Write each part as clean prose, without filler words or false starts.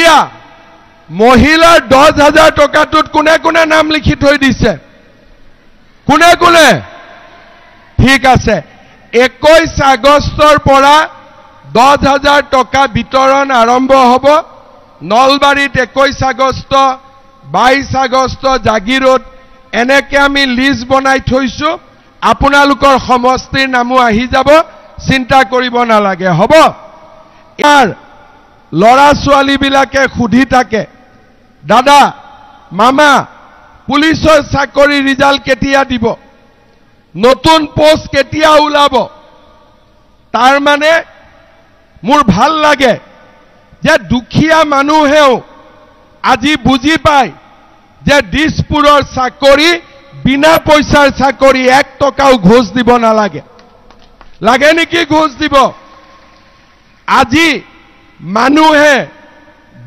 এতিয়া মহিলাৰ 10,000 টকাটোত কোনে কোনে নাম লিখি থৈ দিছে? কোনে কোনে? ঠিক আছে, 21 আগষ্টৰ পৰা 10,000 টকা বিতৰণ আৰম্ভ হ'ব। নলবাৰীত 21 আগষ্ট, 22 আগষ্ট জাগিৰোড, এনেকে আমি লিষ্ট বনাই থৈছো। আপোনালোকৰ সমষ্টিৰ নামো আহি যাব, চিন্তা কৰিব নালাগে, হ'ব? ইয়াৰ ল'ৰা ছোৱালীবিলাকে সুধি থাকে, দাদা মামা পুলিচৰ চাকৰি ৰিজাল্ট কেতিয়া দিব, নতুন পোষ্ট কেতিয়া ওলাব? তাৰ মানে মোৰ ভাল লাগে যে দুখীয়া মানুহেও আজি বুজি পায় যে দিছপুৰৰ চাকৰি বিনা পইচাৰ চাকৰি, 1 টকাও ঘোষ দিব নালাগে। লাগে নেকি ঘোষ দিব? আজি মানুহে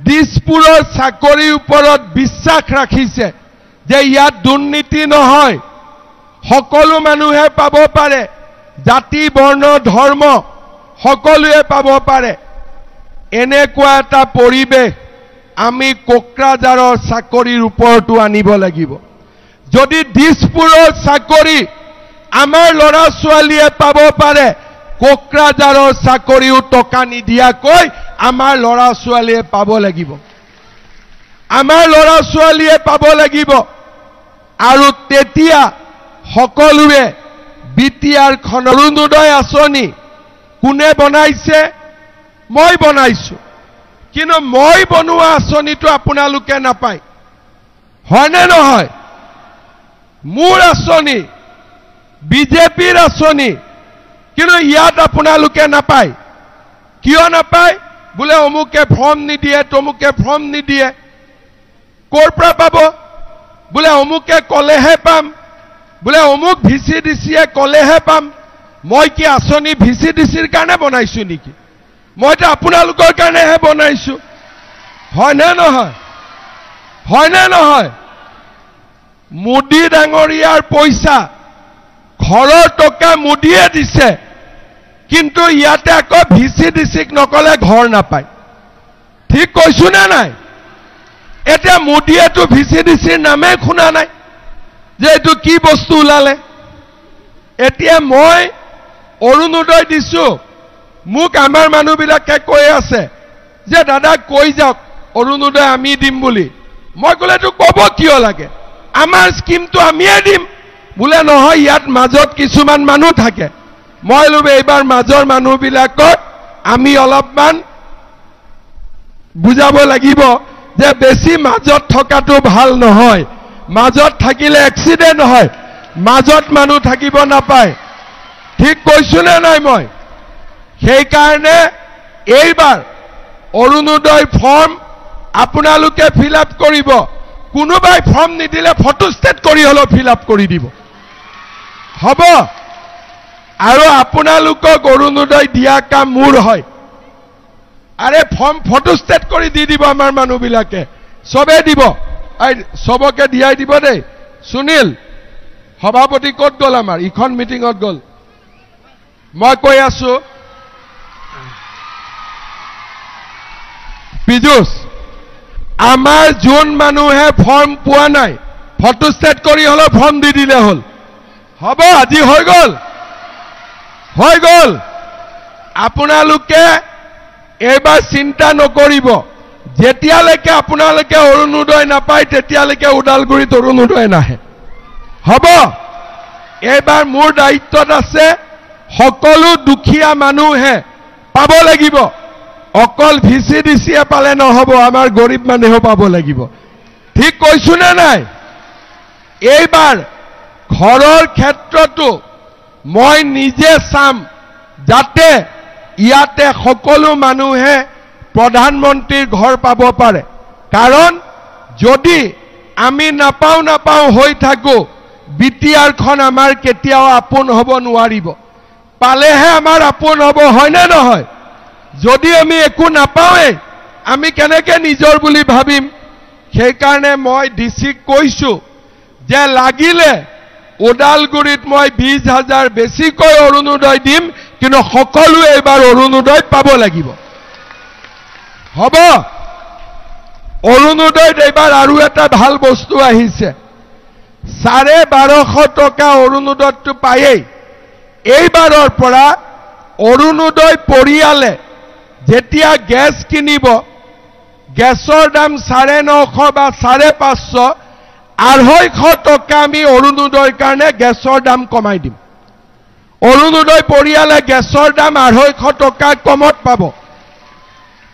দিছপুৰৰ চাকৰিৰ ওপৰত বিশ্বাস ৰাখিছে যে ইয়াত দুৰ্নীতি নহয়, সকলো মানুহে পাব পাৰে, জাতি বৰ্ণ ধৰ্ম সকলোৱে পাব পাৰে। এনেকুৱা এটা পৰিৱেশ আমি কোকৰাঝাৰৰ চাকৰিৰ ওপৰতো আনিব লাগিব। যদি দিছপুৰৰ চাকৰি আমাৰ ল'ৰা ছোৱালীয়ে পাব পাৰে, কোকৰাঝাৰৰ চাকৰিও টকা নিদিয়াকৈ আমাৰ ল'ৰা ছোৱালীয়ে পাব লাগিব, আমাৰ ল'ৰা ছোৱালীয়ে পাব লাগিব। আৰু তেতিয়া সকলোৱে বিটিআৰ খন অৰুণোদয় আঁচনি কোনে বনাইছে? মই বনাইছো, কিন্তু মই বনোৱা আঁচনিটো আপোনালোকে নাপায়, হয়নে নহয়? মোৰ আঁচনি বিজেপিৰ আঁচনি, কিন্তু ইয়াত আপোনালোকে নাপায়। কিয় নাপায়? বোলে অমুকে ফৰ্ম নিদিয়ে, তমুকে ফৰ্ম নিদিয়ে। ক'ৰ পৰা পাব? বোলে অমুকে কলেহে পাম, বোলে অমুক VCDCয়ে কলেহে পাম। মই কি আঁচনি VCDCৰ কাৰণে বনাইছো নেকি? মইতো আপোনালোকৰ কাৰণেহে বনাইছো, হয়নে নহয়? হয়নে নহয়? মোদী ডাঙৰীয়াৰ পইচা, ঘৰৰ টকা মোদীয়ে দিছে, কিন্তু ইয়াতে আকৌ VCDCক নকলে ঘৰ নাপায়। ঠিক কৈছো নে নাই? এতিয়া মোদীয়েতো VCDCৰ নামে শুনা নাই যে এইটো কি বস্তু ওলালে। এতিয়া মই অৰুণোদয় দিছো, মোক আমাৰ মানুহবিলাকে কৈ আছে যে দাদা কৈ যাওক অৰুণোদয় আমি দিম বুলি। মই ক'লে এইটো ক'ব কিয় লাগে, আমাৰ স্কিমটো আমিয়ে দিম। বোলে নহয়, ইয়াত মাজত কিছুমান মানুহ থাকে। মই লোবে এইবাৰ মাজৰ মানুহবিলাকক আমি অলপমান বুজাব লাগিব যে বেছি মাজত থকাটো ভাল নহয়, মাজত থাকিলে এক্সিডেণ্ট হয়, মাজত মানুহ থাকিব নাপায়। ঠিক কৈছো নে নাই? মই সেইকাৰণে এইবাৰ অৰুণোদয় ফৰ্ম আপোনালোকে ফিল আপ কৰিব। কোনোবাই ফৰ্ম নিদিলে ফটো ষ্টেট কৰি হলেও ফিল আপ কৰি দিব, হ'ব? আৰু আপোনালোকক অৰুণোদয় দিয়া কাম মোৰ হয়। আৰে ফৰ্ম ফটো ষ্টেট কৰি দি দিব আমাৰ মানুহবিলাকে, চবে দিব, চবকে দিয়াই দিব দেই। সুনীল সভাপতি ক'ত গ'ল? আমাৰ ইখন মিটিঙত গ'ল। মই কৈ আছো পীযুষ, আমাৰ যোন মানুহে ফৰ্ম পোৱা নাই, ফটো ষ্টেট কৰি হলেও ফৰ্ম দি দিলে হ'ল, হ'ব? আজি হৈ গ'ল, হৈ গ'ল। আপোনালোকে এইবাৰ চিন্তা নকৰিব, যেতিয়ালৈকে আপোনালোকে অৰুণোদয় নাপায় তেতিয়ালৈকে ওদালগুৰিত অৰুণোদয় নাহে, হ'ব? এইবাৰ মোৰ দায়িত্বত আছে, সকলো দুখীয়া মানুহে পাব লাগিব। অকল VCDCয়ে পালে নহ'ব, আমাৰ গৰীব মানুহেও পাব লাগিব। ঠিক কৈছো নে নাই? এইবাৰ ঘৰৰ ক্ষেত্ৰতো মই নিজে চাম যাতে ইয়াতে সকলো মানুহে প্ৰধানমন্ত্ৰীৰ ঘৰ পাব পাৰে। কাৰণ যদি আমি নাপাওঁ হৈ থাকো, বিটিআৰখন আমাৰ কেতিয়াও আপোন হ'ব নোৱাৰিব। পালেহে আমাৰ আপোন হ'ব, হয়নে নহয়? যদি আমি একো নাপাওঁৱে, আমি কেনেকে নিজৰ বুলি ভাবিম? সেইকাৰণে মই ডিচিক কৈছো যে লাগিলে ওদালগুৰিত মই 20,000 বেছিকৈ অৰুণোদয় দিম, কিন্তু সকলোৱে এবাৰ অৰুণোদয় পাব লাগিব, হ'ব? অৰুণোদয়ত এইবাৰ আৰু এটা ভাল বস্তু আহিছে 1250 টকা অৰুণোদয়টো পায়েই এইবাৰৰ পৰা অৰুণোদয় পৰিয়ালে যেতিয়া গেছ কিনিব গেছৰ দাম 950 বা 550 250 টকা আমি অৰুণোদয়ৰ কাৰণে গেছৰ দাম কমাই দিম অৰুণোদয় পৰিয়ালে গেছৰ দাম 250 টকা কমত পাব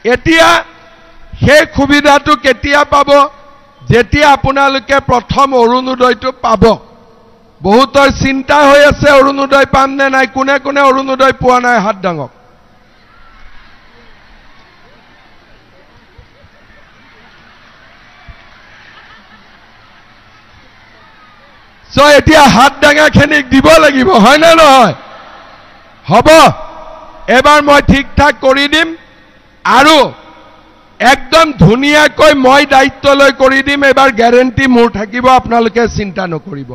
এতিয়া সেই সুবিধাটো কেতিয়া পাব যেতিয়া আপোনালোকে প্ৰথম অৰুণোদয়টো পাব বহুতৰ চিন্তা হৈ আছে অৰুণোদয় পাম নে নাই কোনে কোনে অৰুণোদয় পোৱা নাই হাত দাঙক সো এতিয়া হাত দাঙাখিনিক দিব লাগিব হয় না নহয় হ'ব এবাৰ মই ঠিক ঠাক কৰি দিম আৰু একদম ধুনীয়াকৈ মই দায়িত্ব লৈ কৰি দিম এবাৰ গ্যাৰেন্টি মোৰ থাকিব আপোনালোকে চিন্তা নকৰিব